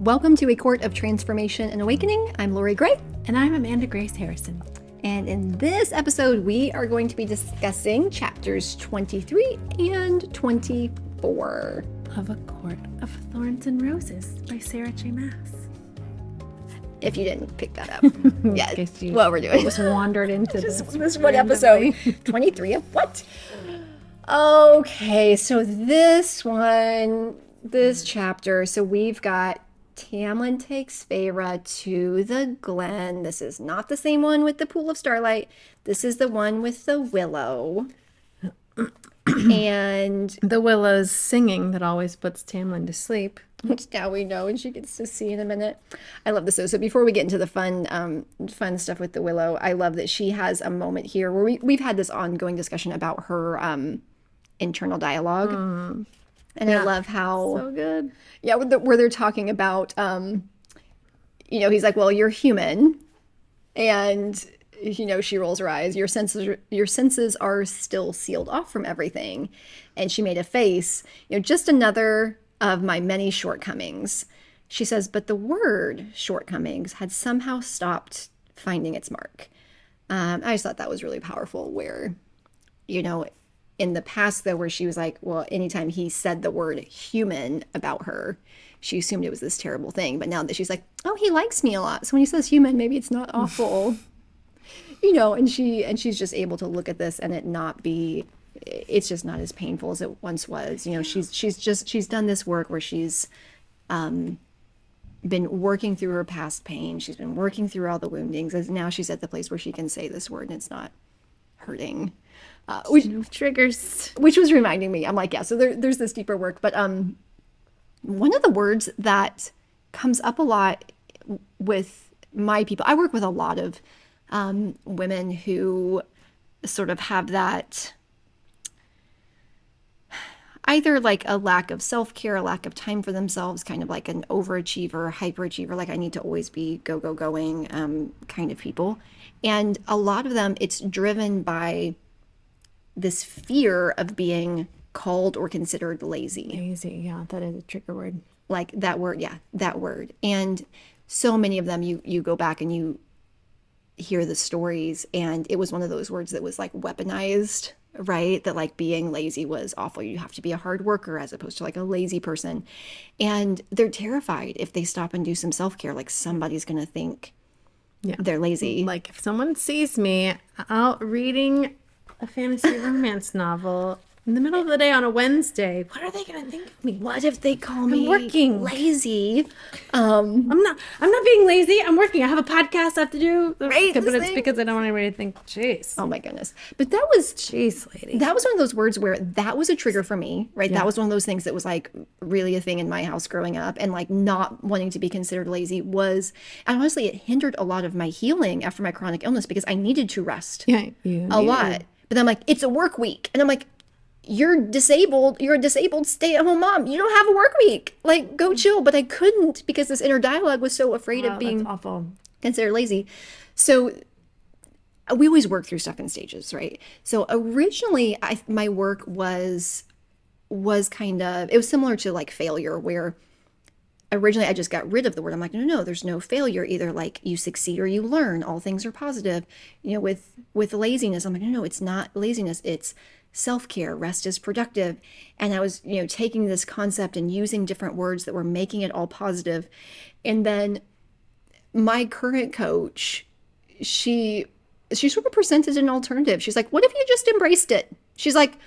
Welcome to A Court of Transformation and Awakening. I'm Lorrie Gray. And I'm Amanda Grace Harrison. And in this episode, we are going to be discussing chapters 23 and 24 of A Court of Thorns and Roses by Sarah J. Maas. If you didn't pick that up. Yeah, what we're doing. Just wandered into this one episode. 23 of what? Okay, so this chapter, so we've got Tamlin takes Feyre to the Glen. This is not the same one with the Pool of Starlight. This is the one with the willow. And the willow's singing that always puts Tamlin to sleep. Which now we know and she gets to see in a minute. I love this. So before we get into the fun stuff with the willow, I love that she has a moment here where we've had this ongoing discussion about her internal dialogue. And yeah, I love how... So good. Yeah, where they're talking about, he's like, well, you're human. And, she rolls her eyes. Your senses are still sealed off from everything. And she made a face, just another of my many shortcomings. She says, but the word shortcomings had somehow stopped finding its mark. I just thought that was really powerful where, in the past, though, where she was like, well, anytime he said the word human about her, she assumed it was this terrible thing. But now that she's like, oh, he likes me a lot. So when he says human, maybe it's not awful, and she's just able to look at this and it not be, it's just not as painful as it once was. She's done this work where she's been working through her past pain. She's been working through all the woundings. And now she's at the place where she can say this word and it's not hurting. Triggers. Which was reminding me, I'm like, yeah, so there's this deeper work. But one of the words that comes up a lot with my people, I work with a lot of women who sort of have that either like a lack of self-care, a lack of time for themselves, kind of like an overachiever, hyperachiever, like I need to always be going kind of people. And a lot of them, it's driven by this fear of being called or considered lazy. Lazy, yeah, that is a trigger word. Like that word, yeah, that word. And so many of them, you go back and you hear the stories, and it was one of those words that was like weaponized, right? That like being lazy was awful. You have to be a hard worker as opposed to like a lazy person. And they're terrified if they stop and do some self-care, like somebody's going to think they're lazy. Like if someone sees me out reading a fantasy romance novel in the middle of the day on a Wednesday, what are they going to think of me? What if they call me working lazy? I'm not being lazy. I'm working. I have a podcast I have to do. Right, but it's because I don't want anybody to think, jeez. Oh my goodness. But that was, jeez, lady. That was one of those words where that was a trigger for me, right? Yeah. That was one of those things that was like really a thing in my house growing up, and like not wanting to be considered lazy was, and honestly, it hindered a lot of my healing after my chronic illness because I needed to rest a lot. But then I'm like, it's a work week. And I'm like, you're disabled. You're a disabled stay-at-home mom. You don't have a work week. Like, go chill. But I couldn't because this inner dialogue was so afraid of being considered lazy. So we always work through stuff in stages, right? So originally, my work was kind of, it was similar to like failure, where originally I just got rid of the word. I'm like, no, there's no failure. Either like you succeed or you learn. All things are positive. With laziness, I'm like, no, it's not laziness. It's self-care. Rest is productive. And I was, taking this concept and using different words that were making it all positive. And then my current coach, she sort of presented an alternative. She's like, what if you just embraced it? She's like,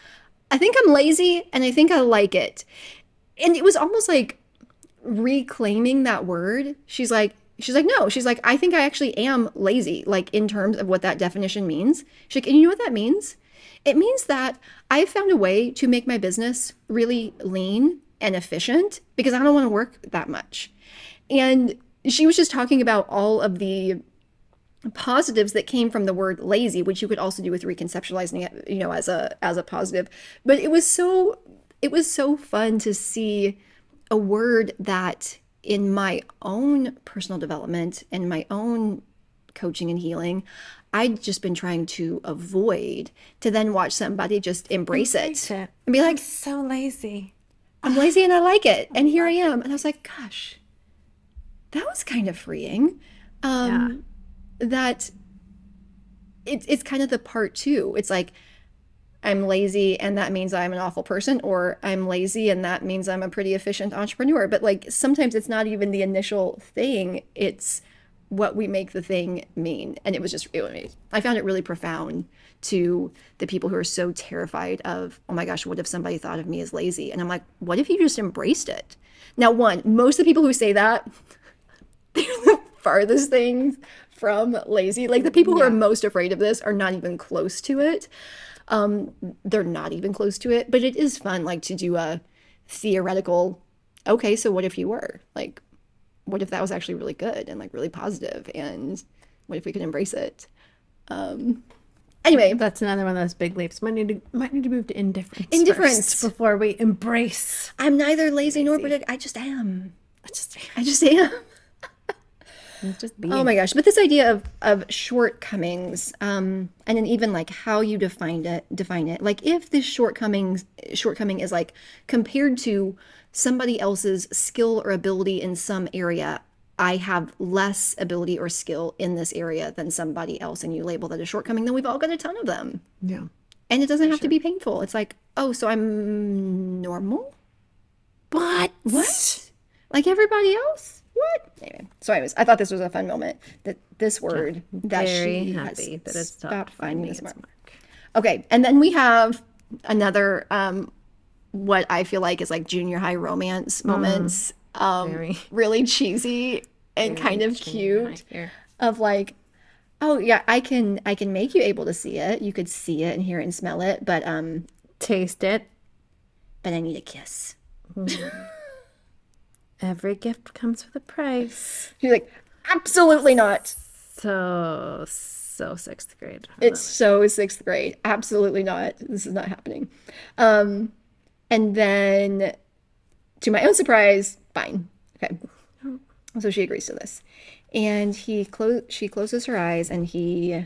I think I'm lazy and I think I like it. And it was almost like reclaiming that word. She's like, no, she's like, I think I actually am lazy, like in terms of what that definition means. She's like, and you know what that means? It means that I've found a way to make my business really lean and efficient because I don't want to work that much. And she was just talking about all of the positives that came from the word lazy, which you could also do with reconceptualizing it, as a positive. But it was so fun to see a word that in my own personal development and my own coaching and healing, I'd just been trying to avoid, to then watch somebody just embrace it and be like, I'm so lazy. I'm lazy and I like it. And here I am. And I was like, gosh, that was kind of freeing. Yeah. That it's kind of the part two. It's like I'm lazy and that means I'm an awful person, or I'm lazy and that means I'm a pretty efficient entrepreneur. But like sometimes it's not even the initial thing, it's what we make the thing mean. And it was just, I found it really profound to the people who are so terrified of, oh my gosh, what if somebody thought of me as lazy? And I'm like, what if you just embraced it? Now, one, most of the people who say that, they're the farthest things from lazy. Like the people who are most afraid of this are not even close to it. They're not even close to it, but it is fun, like to do a theoretical, okay, so what if you were? Like, what if that was actually really good and like really positive, and what if we could embrace it? Anyway, That's another one of those big leaps. Might need to move to indifference. Indifference. First before we embrace. I'm neither lazy nor predictable. I just am. I just am. Just be. Oh my gosh. But this idea of shortcomings, and then even like how you define it. Like if this shortcoming is like compared to somebody else's skill or ability in some area, I have less ability or skill in this area than somebody else, and you label that a shortcoming, then we've all got a ton of them. Yeah. And it doesn't have to be painful. It's like, oh, so I'm normal? What? Like everybody else? What? Anyway, so anyways, I thought this was a fun moment, that this word that Very she happy has that it's stopped finding its its mark. Okay, and then we have another what I feel like is like junior high romance moments. Very. Really cheesy and kind of cute. Here. Of like, oh yeah, I can make you able to see it. You could see it and hear it and smell it, but Taste it. I need a kiss. Every gift comes with a price. She's like, absolutely not. So sixth grade. It's so sixth grade. Absolutely not. This is not happening. And then, to my own surprise, fine. Okay. So she agrees to this, and she closes her eyes, and he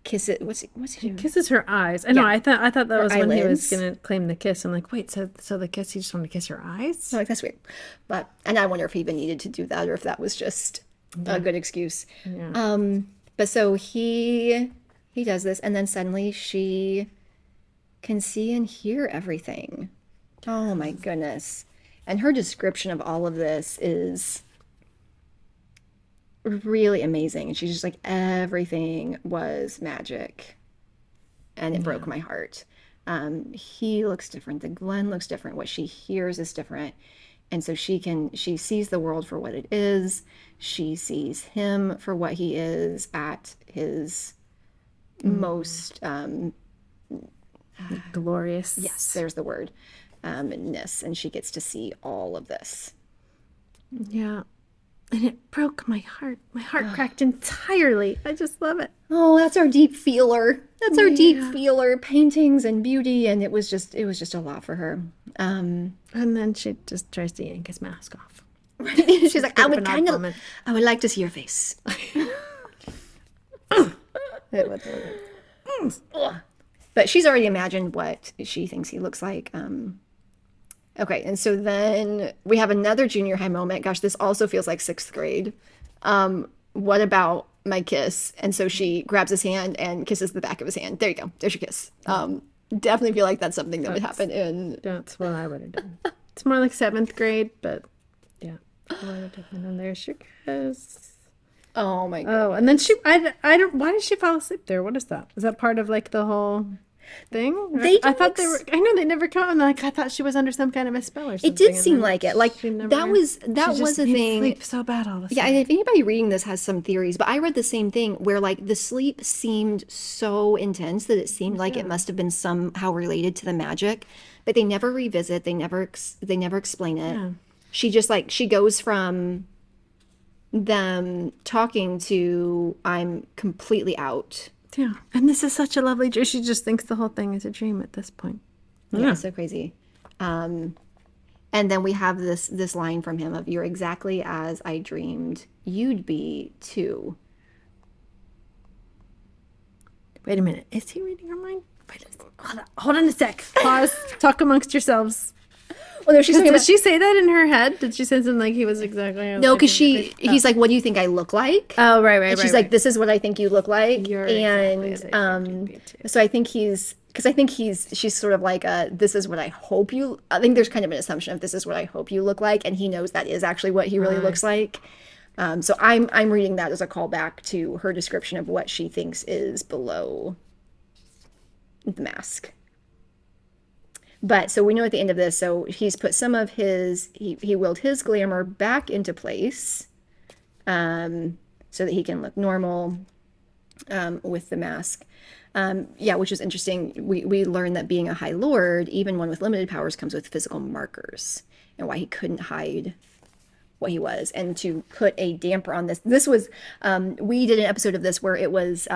kisses. What's he doing? Kisses her eyes. I know. Yeah. I thought that was when he was eyelids. gonna claim the kiss. I'm like, wait, so the kiss, he just wanted to kiss her eyes? So like that's weird, and I wonder if he even needed to do that, or if that was just a good excuse. Yeah. But so he does this, and then suddenly she can see and hear everything. Oh my goodness. And her description of all of this is really amazing. And she's just like, everything was magic. And it broke my heart. He looks different. The Glenn looks different. What she hears is different. And so she sees the world for what it is. She sees him for what he is at his most, Glorious. yes, there's the word, ness. And she gets to see all of this. Yeah. And it broke my heart. My heart cracked entirely. I just love it. Oh, that's our deep feeler. That's our deep feeler, paintings and beauty. And it was just a lot for her. And then she just tries to yank his mask off. She's like, I would like to see your face. But she's already imagined what she thinks he looks like. Okay, and so then we have another junior high moment. Gosh, this also feels like sixth grade. What about my kiss? And so she grabs his hand and kisses the back of his hand. There you go. There's your kiss. Definitely feel like that's something that would happen in. That's what I would have done. It's more like seventh grade, but yeah. I would have done. And there's your kiss. Oh my god. Oh, and then I don't, why did she fall asleep there? What is that? Is that part of like the whole thing? I thought they were, I know they never come, and like I thought she was under some kind of a spell or something. It did seem like it. Like that was a made thing. sleep so bad all of a Yeah, sudden. and if anybody reading this has some theories, but I read the same thing where like the sleep seemed so intense that it seemed like it must have been somehow related to the magic, but they never revisit. They never explain it. Yeah. She just like she goes from them talking to I'm completely out. Yeah, and this is such a lovely dream. She just thinks the whole thing is a dream at this point. Yeah, so crazy. And then we have this line from him of "You're exactly as I dreamed you'd be too." Wait a minute, is he reading her mind? Wait a second. Hold on a sec. Pause. Talk amongst yourselves. Well, no, she's talking Did about, she say that in her head? Did she say something like he was exactly? no, because he's like, what do you think I look like? Oh, right. And she's like, this is what I think you look like. You're And exactly as I think you'd be too. so I think she's sort of like, this is what I hope you, I think there's kind of an assumption of this is what I hope you look like. And he knows that is actually what he really looks like. So I'm reading that as a callback to her description of what she thinks is below the mask. But so we know at the end of this, so he's put some of his, he willed his glamour back into place, so that he can look normal, with the mask. Yeah, which is interesting. We learned that being a High Lord, even one with limited powers, comes with physical markers, and why he couldn't hide what he was. And to put a damper on this was, we did an episode of this where it was,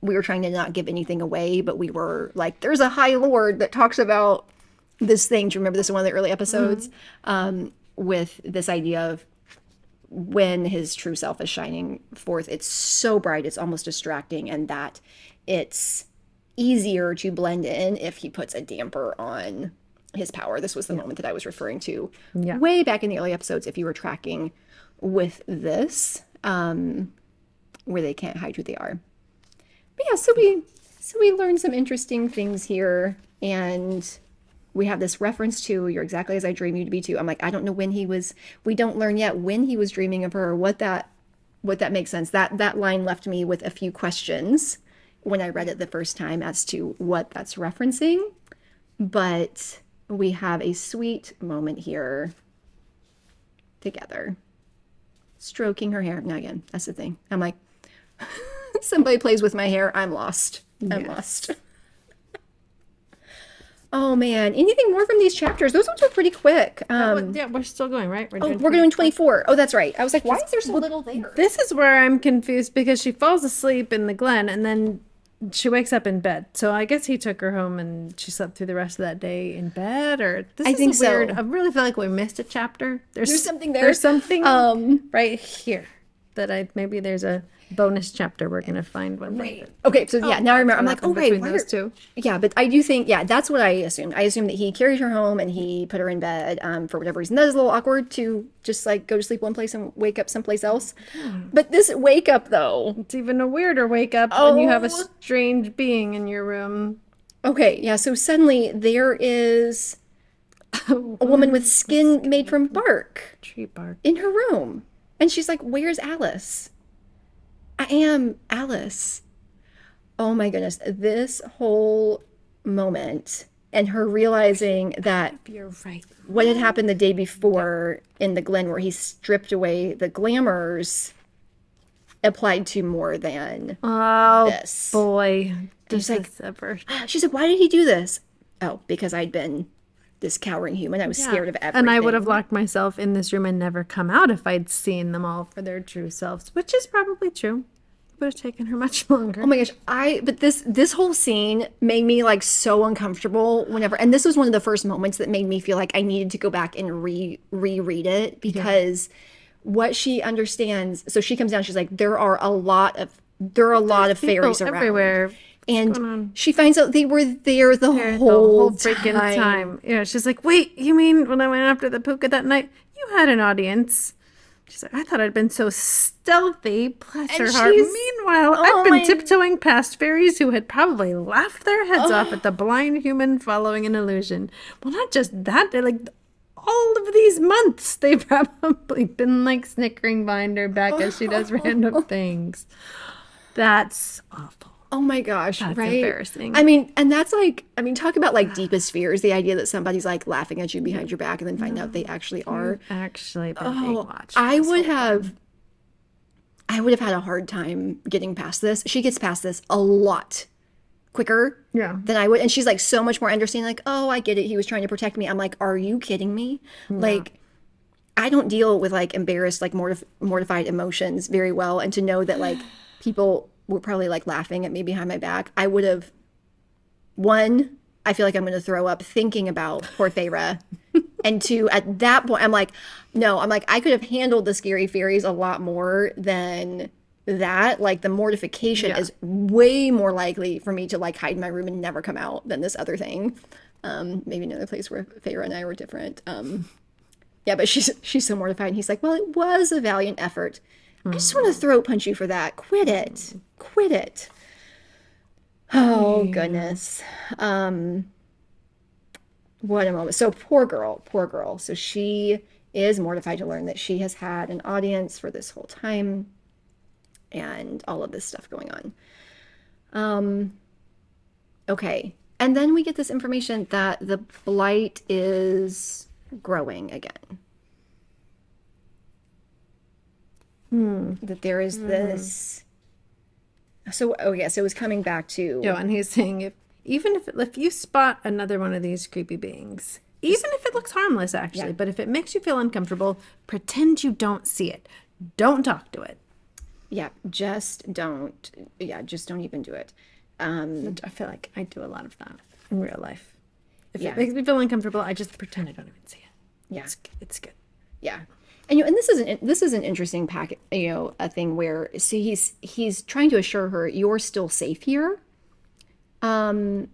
we were trying to not give anything away, but we were like, there's a High Lord that talks about this thing. Do you remember this in one of the early episodes? With this idea of when his true self is shining forth, it's so bright, it's almost distracting, and that it's easier to blend in if he puts a damper on his power. This was the moment that I was referring to way back in the early episodes, if you were tracking with this, where they can't hide who they are. But yeah, so we learned some interesting things here, and we have this reference to "You're exactly as I dream you to be" too. I'm like, I don't know when we don't learn yet when he was dreaming of her, or what that makes sense. That line left me with a few questions when I read it the first time as to what that's referencing. But we have a sweet moment here together, stroking her hair. Now again, that's the thing. I'm like, somebody plays with my hair, I'm lost. I'm lost. Oh man, anything more from these chapters? Those ones were pretty quick. Yeah, we're still going, right? We're doing 24. Oh, that's right. I was like, why is there so little there? This is where I'm confused, because she falls asleep in the glen and then she wakes up in bed. So I guess he took her home and she slept through the rest of that day in bed. Or this I is think weird. so. I really feel like we missed a chapter. There's something there. There's something right here that maybe there's a bonus chapter we're gonna find one day. Okay, so yeah, now I remember. I'm like, oh right, between those two. Yeah, but I do think, yeah, that's what I assumed. I assumed that he carried her home and he put her in bed, for whatever reason. That is a little awkward to just like go to sleep one place and wake up someplace else. But this wake up though, It's even a weirder wake up when you have a strange being in your room. Okay, yeah, so suddenly there is a woman with skin made from bark Tree bark. in her room. And she's like, where's Alice? I am Alice. Oh my goodness. This whole moment and her realizing that You're right. what had happened the day before in the glen where he stripped away the glamours applied to more than this. Boy. She's like, is ever... she's like, why did he do this? Oh, because I'd been this cowering human. I was scared of everything. And I would have locked myself in this room and never come out if I'd seen them all for their true selves, which is probably true. It would have taken her much longer. Oh my gosh, but this whole scene made me like so uncomfortable whenever, and this was one of the first moments that made me feel like I needed to go back and reread it, because what she understands, so she comes down, she's like, there are a lot of fairies around. Everywhere. And she finds out they were there the whole freaking time. Yeah, she's like, wait, you mean when I went after the puka that night, you had an audience? She's like, I thought I'd been so stealthy. Bless her heart. Meanwhile, I've been tiptoeing past fairies who had probably laughed their heads off at the blind human following an illusion. Well, not just that, they're like, all of these months, they've probably been like snickering behind her back as she does random things. That's awful. Oh my gosh, That's right? embarrassing. I mean, and that's like, I mean, talk about like deepest fears, the idea that somebody's like laughing at you behind your back and then find out they actually are. Actually, been watched. I would have had a hard time getting past this. She gets past this a lot quicker than I would. And she's like so much more understanding, like, oh, I get it. He was trying to protect me. I'm like, are you kidding me? Yeah. Like, I don't deal with like embarrassed, like mortified emotions very well. And to know that like people were probably like laughing at me behind my back, I would have, I feel like I'm going to throw up thinking about poor Feyre. And two, at that point, I'm like, I could have handled the scary fairies a lot more than that. Like the mortification is way more likely for me to like hide in my room and never come out than this other thing. Maybe another place where Feyre and I were different. Yeah, but she's so mortified. And he's like, well, it was a valiant effort. I just want to throat punch you for that. Quit it. Quit it. Oh, goodness. What a moment. So poor girl, poor girl. So she is mortified to learn that she has had an audience for this whole time and all of this stuff going on. Okay. And then we get this information that the blight is growing again. That there is this. So, oh yes, it was coming back to. Yeah, and he's saying if you spot another one of these creepy beings, even if it looks harmless actually, but if it makes you feel uncomfortable, pretend you don't see it. Don't talk to it. Yeah, just don't. Yeah, just don't even do it. I feel like I do a lot of that in real life. If it makes me feel uncomfortable, I just pretend I don't even see it. Yeah, it's good. Yeah, and and this is an interesting packet. A thing where he's trying to assure her you're still safe here. And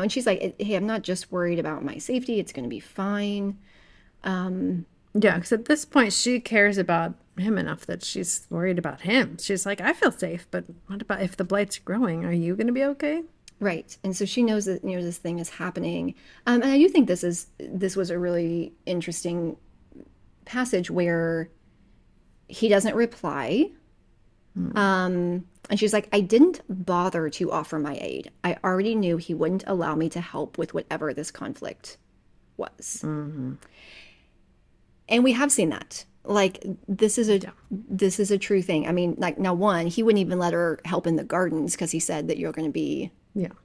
she's like, hey, I'm not just worried about my safety. It's going to be fine. Yeah, because at this point she cares about him enough that she's worried about him. She's like, I feel safe, but what about if the blight's growing? Are you going to be okay? Right. And so she knows that this thing is happening. And I do think this was a really interesting passage where he doesn't reply. And she's like, I didn't bother to offer my aid. I already knew he wouldn't allow me to help with whatever this conflict was. Mm-hmm. And we have seen that. Like, this is a true thing. I mean, like, now one, he wouldn't even let her help in the gardens because he said that you're going to be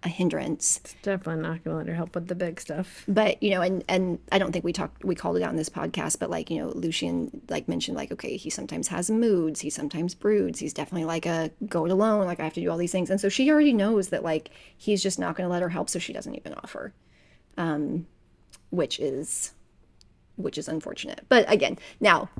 a hindrance. It's definitely not going to let her help with the big stuff. But, and I don't think we called it out in this podcast, but like, Lucian like mentioned like, okay, he sometimes has moods. He sometimes broods. He's definitely like a go it alone. Like I have to do all these things. And so she already knows that like, he's just not going to let her help. So she doesn't even offer, which is unfortunate. But again, now,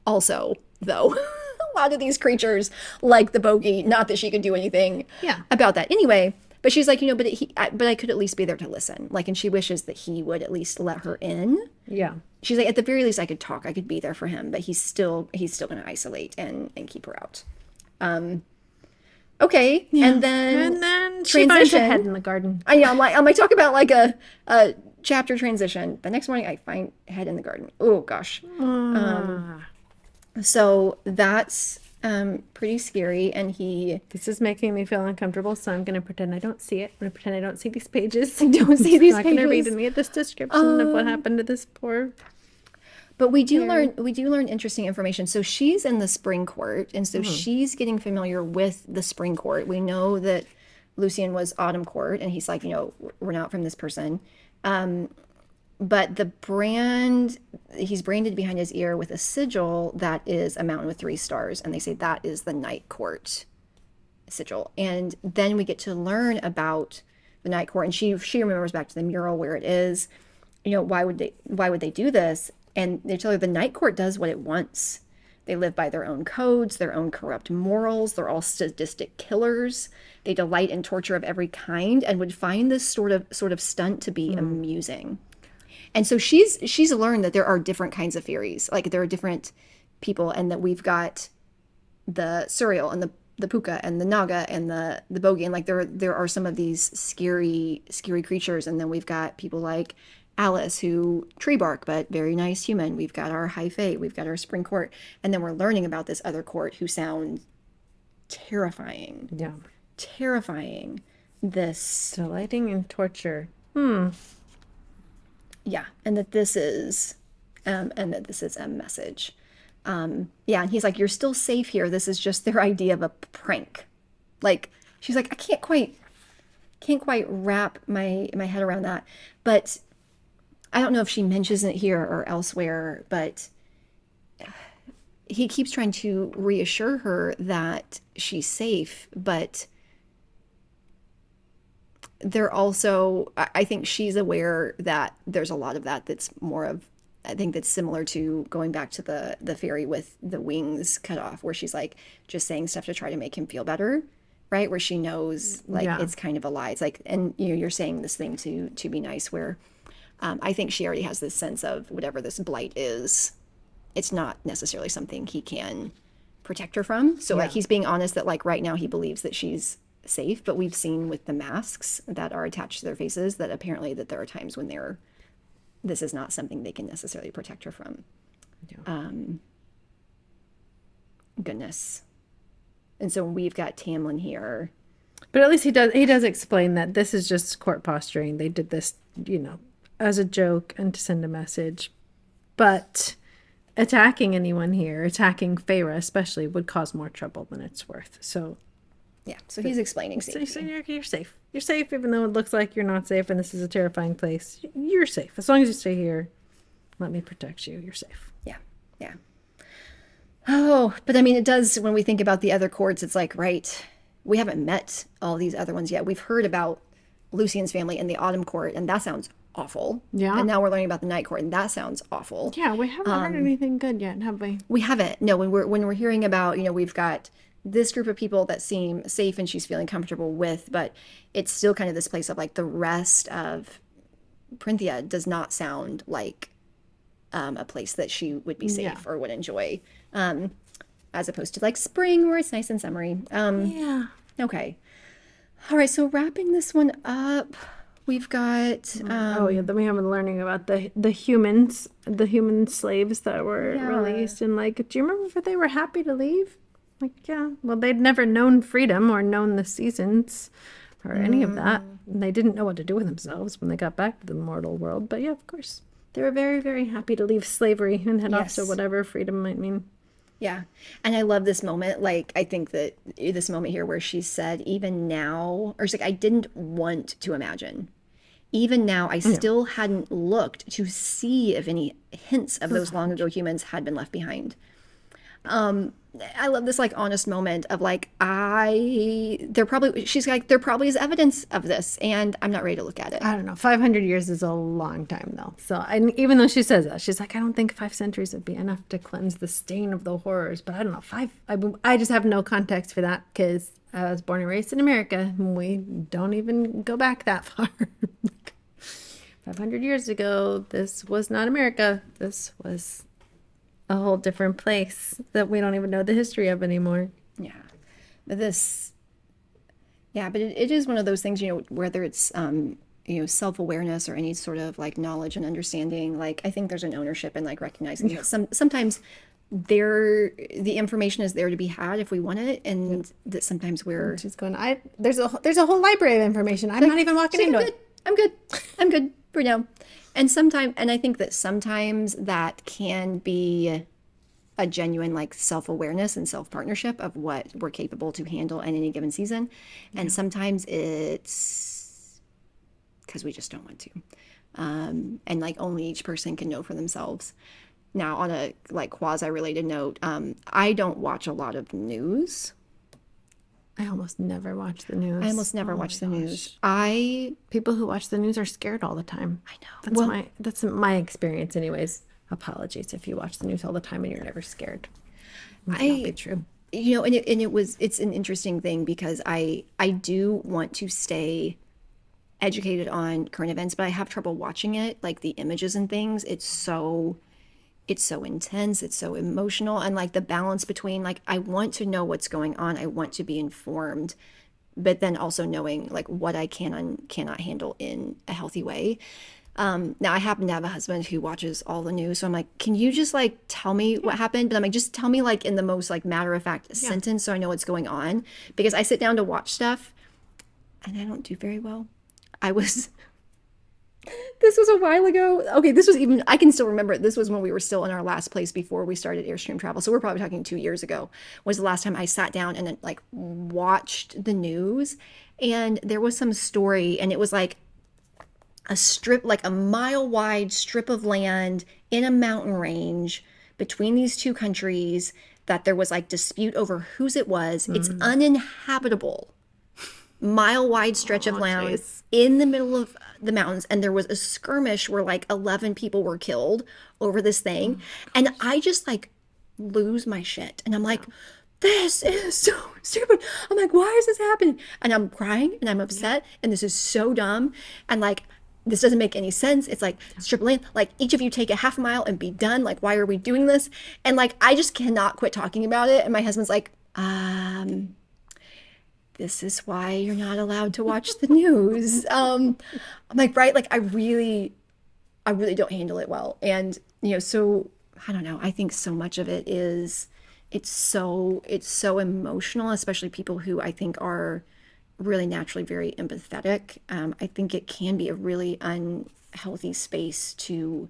also, though, a lot of these creatures like the bogey, not that she could do anything about that anyway. But she's like, but I could at least be there to listen. Like, and she wishes that he would at least let her in. Yeah. She's like, at the very least, I could talk. I could be there for him. But he's still going to isolate and keep her out. Okay. Yeah. And then she finds a head in the garden. I might talk about like a chapter transition. The next morning I find head in the garden. Oh gosh. So that's pretty scary. And this is making me feel uncomfortable, so I'm gonna pretend I don't see it. I'm gonna pretend I don't see these pages. I don't see these pages. I'm not gonna read any of this description of what happened to this poor. But we do learn interesting information. So she's in the spring court, and so she's getting familiar with the spring court. We know that Lucian was autumn court, and he's like, we're not from this person. But he's branded behind his ear with a sigil that is a mountain with 3 stars, and they say that is the night court sigil. And then we get to learn about the night court, and she remembers back to the mural where it is. Why would they do this? And they tell her the night court does what it wants. They live by their own codes, their own corrupt morals. They're all sadistic killers. They delight in torture of every kind and would find this sort of stunt to be amusing. And so she's learned that there are different kinds of Furies. Like there are different people, and that we've got the Suriel and the Puka and the Naga and the Bogey, and like there are some of these scary creatures. And then we've got people like Alice, who tree bark, but very nice human. We've got our High Fae, we've got our Spring Court, and then we're learning about this other court who sound terrifying. Yeah. Terrifying. This delighting in torture. Yeah, and that this is a message. And he's like, you're still safe here. This is just their idea of a prank. Like, she's like, I can't quite wrap my head around that. But I don't know if she mentions it here or elsewhere, but he keeps trying to reassure her that she's safe, but they're also, I think she's aware that there's a lot of that's more of, I think that's similar to going back to the fairy with the wings cut off, where she's like just saying stuff to try to make him feel better. right? Where she knows like Yeah. it's kind of a lie. It's like, and you're saying this thing to be nice, where I think she already has this sense of whatever this blight is, it's not necessarily something he can protect her from. So like he's being honest that like right now he believes that she's safe, but we've seen with the masks that are attached to their faces that apparently that there are times when this is not something they can necessarily protect her from. Goodness. And so we've got Tamlin here. But at least he does explain that this is just court posturing. They did this, as a joke and to send a message. But attacking anyone here, attacking Feyre especially, would cause more trouble than it's worth. So yeah, so he's explaining safety. So you're safe. You're safe even though it looks like you're not safe and this is a terrifying place. You're safe. As long as you stay here, let me protect you. You're safe. Yeah. Yeah. Oh, but I mean, it does, when we think about the other courts, it's like, right, we haven't met all these other ones yet. We've heard about Lucien's family in the Autumn Court, and that sounds awful. Yeah. And now we're learning about the Night Court, and that sounds awful. Yeah, we haven't heard anything good yet, have we? We haven't. No, when we're hearing about, we've got this group of people that seem safe and she's feeling comfortable with, but it's still kind of this place of like the rest of Printhia does not sound like a place that she would be safe or would enjoy, as opposed to like spring where it's nice and summery. Yeah. Okay. All right. So wrapping this one up, we've got. Then we have been learning about the humans, the human slaves that were released, and like, do you remember if they were happy to leave? Like, yeah. Well, they'd never known freedom or known the seasons or any of that. And they didn't know what to do with themselves when they got back to the mortal world. But yeah, of course. They were very, very happy to leave slavery and head off to whatever freedom might mean. Yeah. And I love this moment. Like, I think that this moment here where she said, even now, or she's like, I didn't want to imagine. Even now, I still hadn't looked to see if any hints of those long ago humans had been left behind. I love this like honest moment of like, she's like, there probably is evidence of this and I'm not ready to look at it. I don't know. 500 years is a long time though. So even though she says that, she's like, I don't think 5 centuries would be enough to cleanse the stain of the horrors. But I don't know. I just have no context for that because I was born and raised in America. We don't even go back that far. 500 years ago, this was not America. This was a whole different place that we don't even know the history of anymore. Yeah. But it is one of those things, whether it's, self-awareness or any sort of like knowledge and understanding, like I think there's an ownership in like recognizing that sometimes the information is there to be had if we want it. And that sometimes we're just going, there's a whole library of information. I'm not even walking into it. I'm good for now. And I think that sometimes that can be a genuine like self-awareness and self-partnership of what we're capable to handle in any given season. And sometimes it's because we just don't want to. And like only each person can know for themselves. Now on a like quasi-related note, I don't watch a lot of news. I almost never watch the news. I almost never watch the news. People who watch the news are scared all the time. I know. That's my experience anyways. Apologies if you watch the news all the time and you're never scared. It might not be true. It's an interesting thing because I do want to stay educated on current events, but I have trouble watching it. Like the images and things, it's so intense, it's so emotional, and like the balance between like I want to know what's going on, I want to be informed, but then also knowing like what I can and cannot handle in a healthy way. Now I happen to have a husband who watches all the news, so I'm like, can you just like tell me what happened? But I'm like, just tell me like in the most like matter-of-fact sentence so I know what's going on, because I sit down to watch stuff and I don't do very well. This was a while ago. Okay, I can still remember it. This was when we were still in our last place before we started Airstream Travel. So we're probably talking 2 years ago was the last time I sat down and then like watched the news. And there was some story and it was like a strip, like a mile wide strip of land in a mountain range between these two countries that there was like dispute over whose it was. It's uninhabitable. Mile wide stretch of land in the middle of the mountains, and there was a skirmish where like 11 people were killed over this thing. And I just like lose my shit and I'm like, this is so stupid. I'm like, why is this happening? And I'm crying and I'm upset and this is so dumb. And like, this doesn't make any sense. It's like, strip land, like each of you take a half a mile and be done. Like, why are we doing this? And like, I just cannot quit talking about it. And my husband's like, this is why you're not allowed to watch the news. I'm like, right. Like, I really don't handle it well. And, so I don't know. I think so much of it is, it's so emotional, especially people who I think are really naturally very empathetic. I think it can be a really unhealthy space to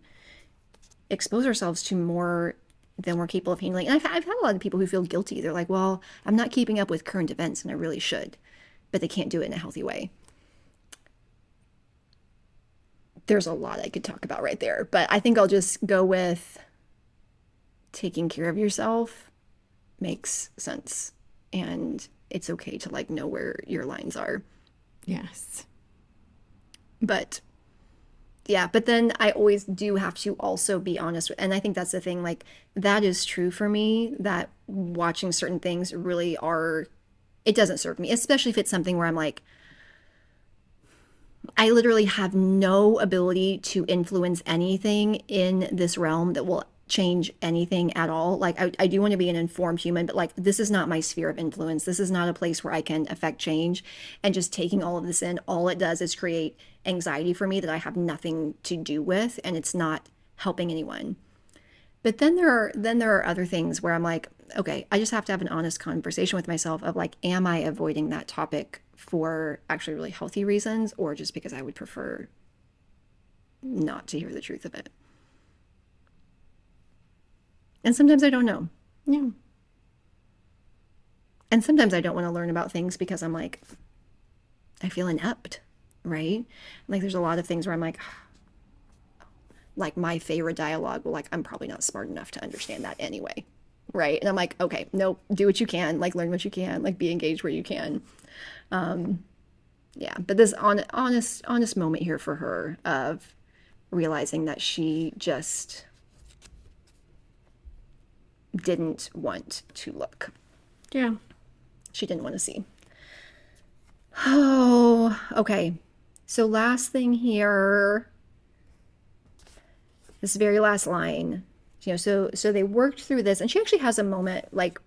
expose ourselves to more than we're capable of handling. And I've had a lot of people who feel guilty. They're like, well, I'm not keeping up with current events and I really should, but they can't do it in a healthy way. There's a lot I could talk about right there, but I think I'll just go with taking care of yourself makes sense. And it's okay to like know where your lines are. Yes. But yeah, but then I always do have to also be honest. And I think that's the thing, like that is true for me, that watching certain things really are, it doesn't serve me, especially if it's something where I'm like, I literally have no ability to influence anything in this realm that will change anything at all. Like I do want to be an informed human, but like this is not my sphere of influence. This is not a place where I can affect change. And just taking all of this in, all it does is create anxiety for me that I have nothing to do with, and it's not helping anyone. But then there are other things where I'm like, okay, I just have to have an honest conversation with myself of like, am I avoiding that topic for actually really healthy reasons, or just because I would prefer not to hear the truth of it? And sometimes I don't know. Yeah. And sometimes I don't want to learn about things because I'm like, I feel inept, right? Like there's a lot of things where I'm like my favorite dialogue, well, like I'm probably not smart enough to understand that anyway, right? And I'm like, okay, no, do what you can, like learn what you can, like be engaged where you can. Yeah, but this honest moment here for her of realizing that she just didn't want to look. Yeah. She didn't want to see. Oh, okay. So last thing here, this very last line, so they worked through this, and she actually has a moment like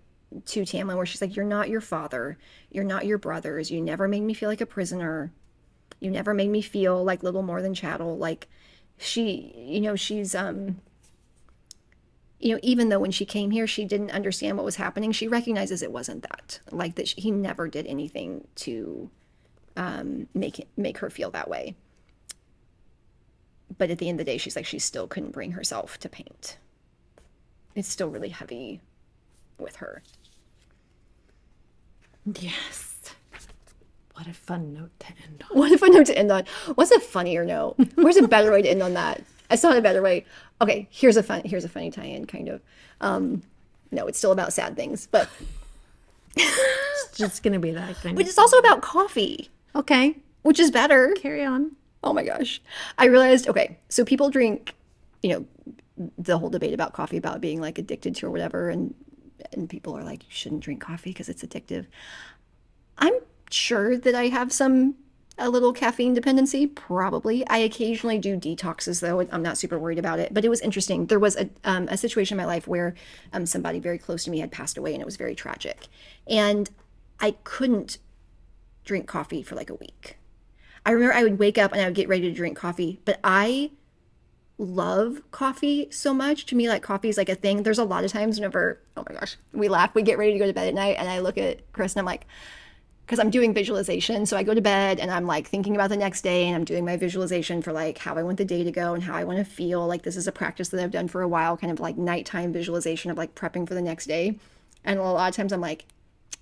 to Tamlin where she's like, you're not your father, you're not your brothers, you never made me feel like a prisoner, you never made me feel like little more than chattel. Like she's even though when she came here she didn't understand what was happening, she recognizes it wasn't that, like that he never did anything to make her feel that way. But at the end of the day, she's like, she still couldn't bring herself to paint. It's still really heavy with her. Yes. What a fun note to end on. What a fun note to end on. What's a funnier note? Where's a better way to end on that? I saw a better way. Okay, here's a funny tie-in, kind of. No, it's still about sad things, but it's just gonna be that kind. But it's also about coffee. Okay. Which is better. Carry on. Oh my gosh. I realized, okay, so people drink, the whole debate about coffee, about being like addicted to or whatever, and people are like, you shouldn't drink coffee because it's addictive. I'm sure that I have a little caffeine dependency, probably. I occasionally do detoxes though. I'm not super worried about it, but it was interesting. There was a situation in my life where somebody very close to me had passed away, and it was very tragic. And I couldn't drink coffee for like a week. I remember I would wake up and I would get ready to drink coffee, but I love coffee so much. To me, like coffee is like a thing. There's a lot of times whenever, oh my gosh, we laugh, we get ready to go to bed at night, and I look at Chris and I'm like, because I'm doing visualization. So I go to bed and I'm like thinking about the next day, and I'm doing my visualization for like how I want the day to go and how I want to feel. Like this is a practice that I've done for a while, kind of like nighttime visualization of like prepping for the next day. And a lot of times I'm like,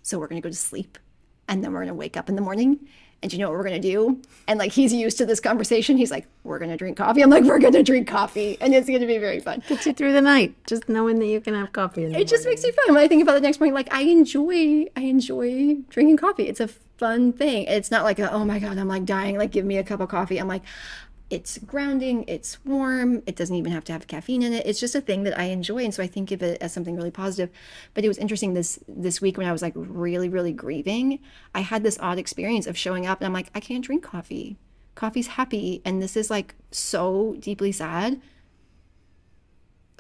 so we're going to go to sleep and then we're going to wake up in the morning. And you know what we're going to do? And like, he's used to this conversation. He's like, we're going to drink coffee. I'm like, we're going to drink coffee. And it's going to be very fun. Gets you through the night, just knowing that you can have coffee in the morning. It just makes me fun. When I think about the next morning, like I enjoy drinking coffee. It's a fun thing. It's not like, oh my God, I'm like dying. Like, give me a cup of coffee. I'm like, It's grounding, it's warm, it doesn't even have to have caffeine in it. It's just a thing that I enjoy. And so I think of it as something really positive. But it was interesting this week when I was like really, really grieving, I had this odd experience of showing up and I'm like, I can't drink coffee. Coffee's happy. And this is like so deeply sad.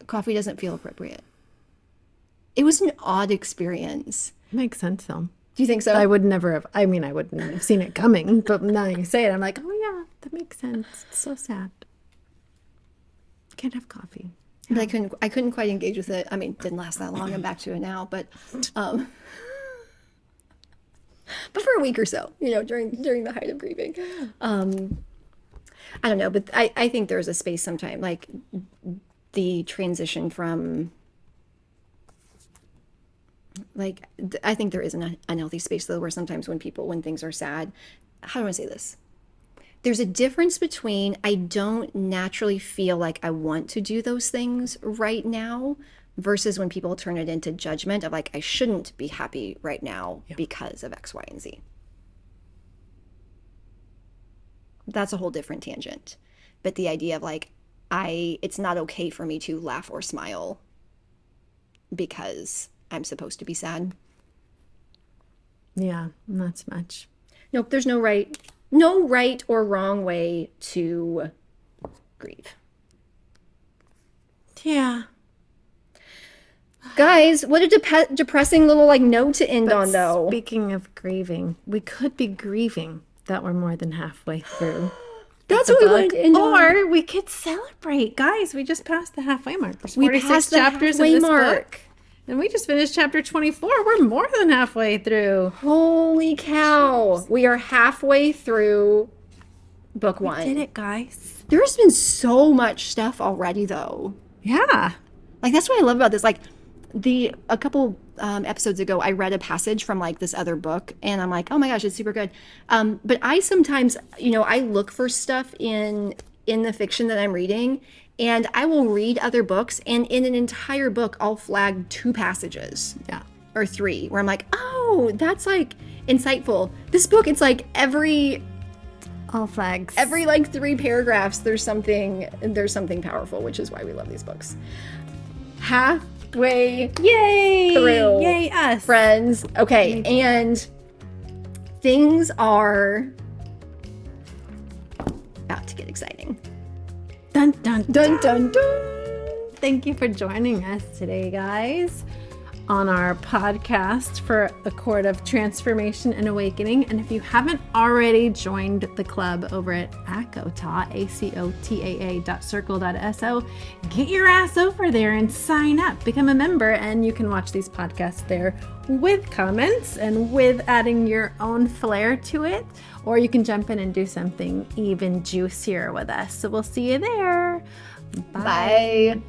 Coffee doesn't feel appropriate. It was an odd experience. Makes sense though. Do you think so? I would never have, I mean, I wouldn't have seen it coming, but now you say it, I'm like, oh yeah, that makes sense. It's so sad. Can't have coffee. But I couldn't quite engage with it. I mean, it didn't last that long. I'm back to it now, but for a week or so, during the height of grieving. I don't know, but I think there's a space sometime, like the transition from, like, I think there is an unhealthy space though, where sometimes when things are sad, how do I say this? There's a difference between I don't naturally feel like I want to do those things right now versus when people turn it into judgment of like, I shouldn't be happy right now because of X, Y, and Z. That's a whole different tangent. But the idea of like, it's not okay for me to laugh or smile because I'm supposed to be sad. Yeah, not so much. Nope, there's no right or wrong way to grieve. Yeah. Guys, what a depressing little like note to end on though. Speaking of grieving, we could be grieving that we're more than halfway through. That's what we wanted to end on. Or we could celebrate. Guys, we just passed the halfway mark. There's 46 chapters in this book. And we just finished chapter 24. We're more than halfway through. Holy cow. We are halfway through book 1. We did it, guys. There's been so much stuff already, though. Yeah. Like, that's what I love about this. Like, a couple episodes ago, I read a passage from, like, this other book. And I'm like, oh, my gosh, it's super good. But I sometimes, I look for stuff in the fiction that I'm reading. And I will read other books, and in an entire book, I'll flag 2 passages. Yeah. Or 3, where I'm like, oh, that's, like, insightful. This book, it's like all flags. Every, like, 3 paragraphs, there's something powerful, which is why we love these books. Halfway Yay! through. Yay, us. Friends. Okay, and things are about to get exciting. Dun, dun, dun, dun, dun. Thank you for joining us today, guys, on our podcast for A Court of Transformation and Awakening. And if you haven't already joined the club over at ACOTAR, ACOTAA.circle.so, get your ass over there and sign up, become a member, and you can watch these podcasts there with comments and with adding your own flair to it. Or you can jump in and do something even juicier with us. So we'll see you there. Bye. Bye.